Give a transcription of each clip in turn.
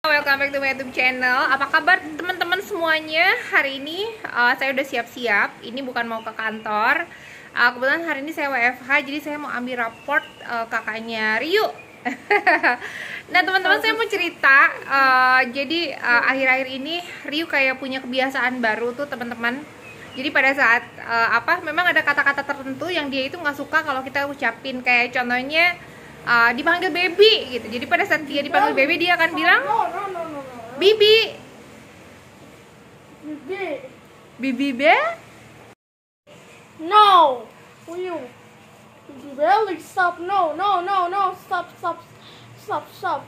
Welcome back to my YouTube channel. Apa kabar teman-teman semuanya? Hari ini saya udah siap-siap. Ini bukan mau ke kantor. Kebetulan hari ini saya WFH, jadi saya mau ambil raport kakaknya Ryu. Nah teman-teman, saya mau cerita. Jadi akhir-akhir ini Ryu kayak punya kebiasaan baru tuh teman-teman. Jadi pada saat memang ada kata-kata tertentu yang dia itu nggak suka kalau kita ucapin. Kayak contohnya dipanggil baby gitu. Jadi pada saat dia dipanggil baby, dia akan bilang bibi, bibi be. No, will you really stop? No, stop.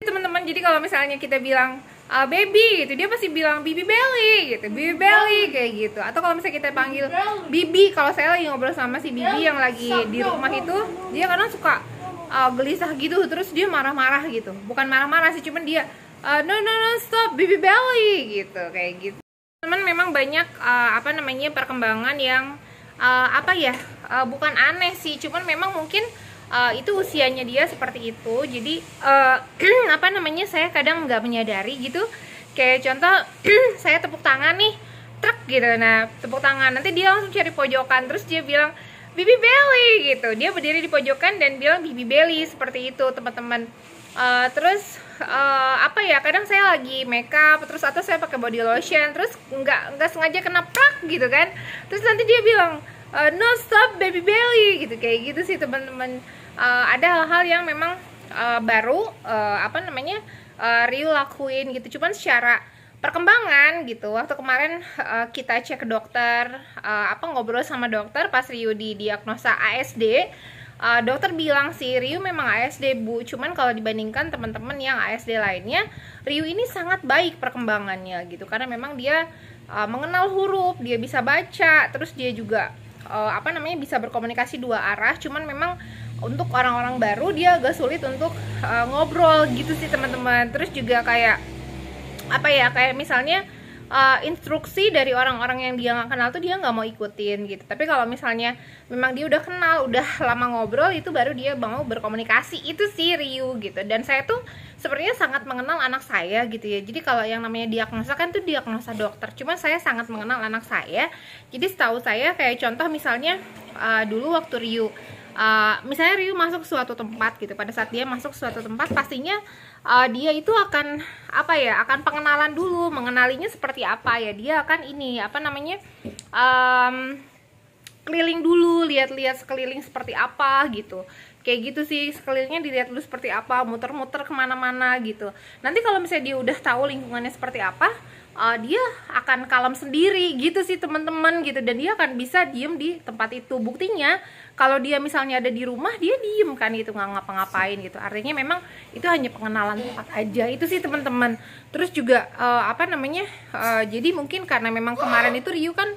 Teman-teman, jadi kalau misalnya kita bilang baby gitu, dia pasti bilang bibi belly gitu, bibi belly kayak gitu. Atau kalau misalnya kita panggil bibi, kalau saya lagi ngobrol sama si bibi yang lagi di rumah itu, dia kadang suka gelisah gitu, terus dia marah-marah gitu. Bukan marah-marah sih, cuman dia no stop bibi belly gitu, kayak gitu. Teman, memang banyak perkembangan yang bukan aneh sih, cuman memang mungkin itu usianya dia seperti itu. Jadi saya kadang nggak menyadari gitu. Kayak contoh saya tepuk tangan nih, truk gitu. Nah tepuk tangan, nanti dia langsung cari pojokan, terus dia bilang bibi belly gitu. Dia berdiri di pojokan dan bilang bibi belly, seperti itu teman-teman. Kadang saya lagi make up, terus atau saya pakai body lotion, terus nggak sengaja kena prak gitu kan, terus nanti dia bilang no stop baby belly gitu, kayak gitu sih teman-teman. Ada hal-hal yang memang baru Ryu lakuin gitu, cuman secara perkembangan gitu. Waktu kemarin kita cek ke dokter, ngobrol sama dokter pas Ryu didiagnosa ASD. Dokter bilang sih Ryu memang ASD bu, cuman kalau dibandingkan teman-teman yang ASD lainnya, Ryu ini sangat baik perkembangannya gitu, karena memang dia mengenal huruf, dia bisa baca, terus dia juga bisa berkomunikasi dua arah. Cuman memang untuk orang-orang baru dia agak sulit untuk ngobrol gitu sih teman-teman. Terus juga kayak misalnya instruksi dari orang-orang yang dia nggak kenal tuh dia nggak mau ikutin gitu. Tapi kalau misalnya memang dia udah kenal, udah lama ngobrol, itu baru dia mau berkomunikasi. Itu sih Ryu gitu. Dan saya tuh sepertinya sangat mengenal anak saya gitu ya. Jadi kalau yang namanya diagnosa kan tuh diagnosa dokter, cuman saya sangat mengenal anak saya. Jadi setahu saya, kayak contoh misalnya dulu waktu Ryu misalnya Ryu masuk suatu tempat gitu, pada saat dia masuk suatu tempat pastinya dia itu akan pengenalan dulu, mengenalinya seperti apa ya, dia akan keliling dulu, lihat-lihat sekeliling seperti apa gitu, kayak gitu sih. Sekelilingnya dilihat dulu seperti apa, muter-muter kemana-mana gitu. Nanti kalau misalnya dia udah tahu lingkungannya seperti apa, dia akan kalem sendiri gitu sih teman-teman gitu, dan dia akan bisa diem di tempat itu. Buktinya kalau dia misalnya ada di rumah, dia diem kan gitu, nggak ngapa-ngapain gitu. Artinya memang itu hanya pengenalan tempat aja. Itu sih teman-teman. Terus juga jadi mungkin karena memang kemarin itu Ryu kan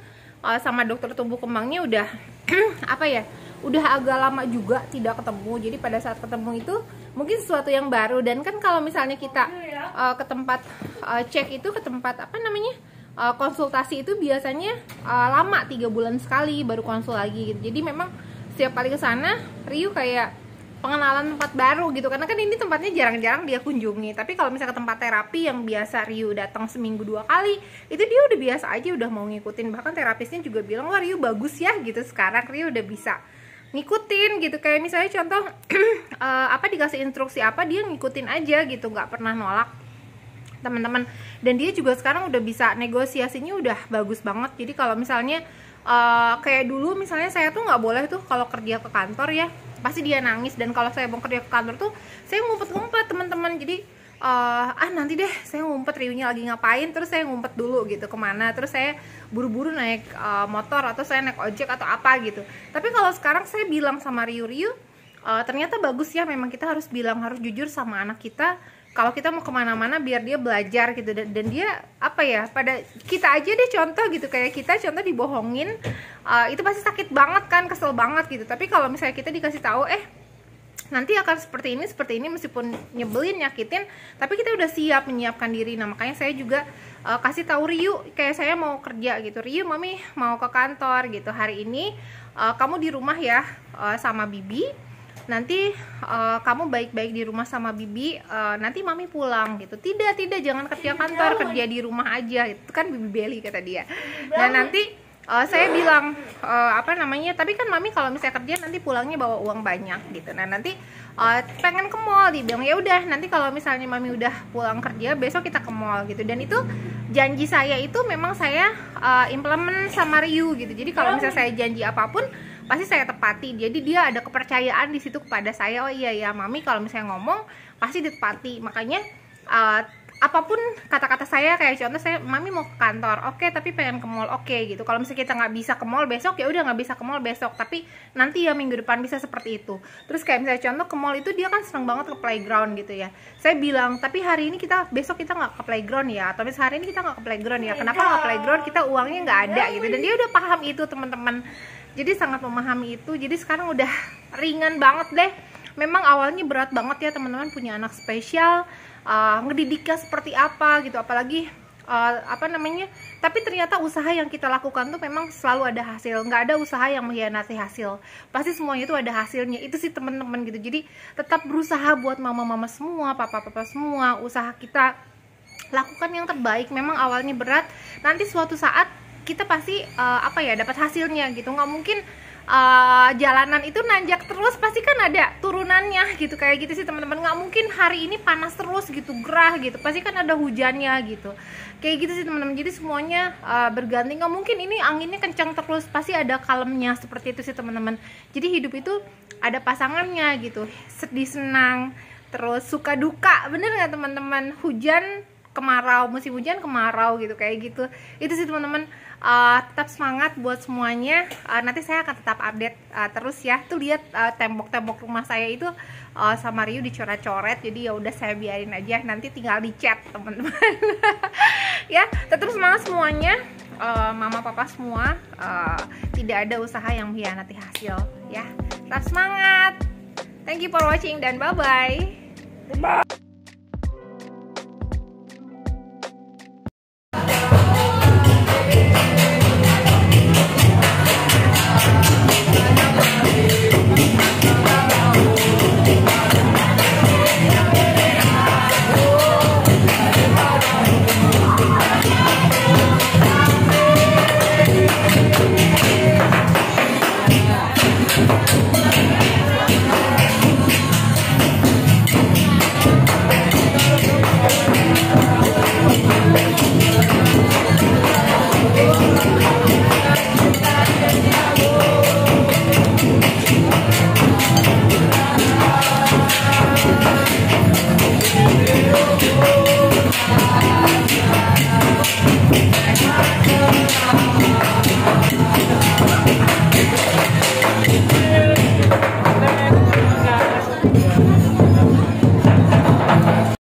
sama dokter tumbuh kembangnya udah udah agak lama juga tidak ketemu. Jadi pada saat ketemu itu mungkin sesuatu yang baru. Dan kan kalau misalnya kita ke tempat cek itu, ke tempat konsultasi itu biasanya lama, 3 bulan sekali baru konsul lagi gitu. Jadi memang setiap kali ke sana Ryu kayak pengenalan tempat baru gitu, karena kan ini tempatnya jarang-jarang dia kunjungi. Tapi kalau misalnya ke tempat terapi yang biasa Ryu datang seminggu 2 kali, itu dia udah biasa aja, udah mau ngikutin. Bahkan terapisnya juga bilang, wah Ryu bagus ya gitu, sekarang Ryu udah bisa ngikutin gitu. Kayak misalnya contoh dikasih instruksi apa, dia ngikutin aja gitu, nggak pernah nolak teman-teman. Dan dia juga sekarang udah bisa negosiasinya udah bagus banget. Jadi kalau misalnya kayak dulu misalnya saya tuh nggak boleh tuh kalau kerja ke kantor ya, pasti dia nangis. Dan kalau saya mau kerja ke kantor tuh saya ngumpet-ngumpet teman-teman. Jadi nanti deh saya ngumpet, Ryunya lagi ngapain, terus saya ngumpet dulu gitu kemana, terus saya buru-buru naik motor atau saya naik ojek atau apa gitu. Tapi kalau sekarang saya bilang sama Ryu, ternyata bagus ya, memang kita harus bilang, harus jujur sama anak kita kalau kita mau kemana-mana, biar dia belajar gitu. Dan dia pada kita aja deh contoh gitu, kayak kita contoh dibohongin, itu pasti sakit banget kan, kesel banget gitu. Tapi kalau misalnya kita dikasih tahu nanti akan seperti ini, meskipun nyebelin, nyakitin, tapi kita udah siap, menyiapkan diri. Nah makanya saya juga kasih tahu Ryu, kayak saya mau kerja gitu, Ryu mami mau ke kantor gitu hari ini, kamu di rumah ya sama bibi, nanti kamu baik-baik di rumah sama bibi, nanti mami pulang gitu. Tidak, jangan kerja kantor, kerja di rumah aja. Itu kan bibi Belly kata dia. Nah nanti saya bilang tapi kan mami kalau misalnya kerja nanti pulangnya bawa uang banyak gitu. Nah nanti pengen ke mall, dibilang ya udah nanti kalau misalnya mami udah pulang kerja besok kita ke mall gitu. Dan itu janji saya itu memang saya implement sama Ryu gitu. Jadi kalau misalnya saya janji apapun pasti saya tepati. Jadi dia ada kepercayaan di situ kepada saya. Oh iya ya mami kalau misalnya ngomong pasti ditepati. Makanya apapun kata-kata saya, kayak contoh saya mami mau ke kantor, oke, tapi pengen ke mall, oke gitu. Kalau misalnya kita nggak bisa ke mall besok ya udah nggak bisa ke mall besok, tapi nanti ya minggu depan bisa seperti itu. Terus kayak misalnya contoh ke mall itu dia kan seneng banget ke playground gitu ya. Saya bilang tapi hari ini besok kita nggak ke playground ya, atau misalnya hari ini kita nggak ke playground ya. Kenapa nggak playground? Kita uangnya nggak ada gitu. Dan dia udah paham itu teman-teman. Jadi sangat memahami itu. Jadi sekarang udah ringan banget deh. Memang awalnya berat banget ya teman-teman punya anak spesial, ngedidiknya seperti apa gitu, apalagi tapi ternyata usaha yang kita lakukan tuh memang selalu ada hasil. Nggak ada usaha yang mengkhianati hasil, pasti semuanya itu ada hasilnya. Itu sih teman-teman gitu. Jadi tetap berusaha buat mama-mama semua, papa-papa semua, usaha kita lakukan yang terbaik. Memang awalnya berat, nanti suatu saat kita pasti dapat hasilnya gitu. Nggak mungkin jalanan itu nanjak terus, pasti kan ada turunannya gitu. Kayak gitu sih teman-teman. Nggak mungkin hari ini panas terus gitu, gerah gitu, pasti kan ada hujannya gitu. Kayak gitu sih teman-teman. Jadi semuanya berganti. Nggak mungkin ini anginnya kencang terus, pasti ada kalemnya. Seperti itu sih teman-teman. Jadi hidup itu ada pasangannya gitu, sedih senang, terus suka duka, bener nggak teman-teman? Hujan kemarau, musim hujan kemarau gitu, kayak gitu. Itu sih teman-teman. Tetap semangat buat semuanya. Nanti saya akan tetap update terus ya. Tuh lihat tembok-tembok rumah saya itu sama Ryu dicoret-coret. Jadi ya udah saya biarin aja, nanti tinggal dicat teman-teman. Ya tetap semangat semuanya, mama papa semua. Tidak ada usaha yang mengkhianati hasil ya. Tetap semangat. Thank you for watching dan bye bye.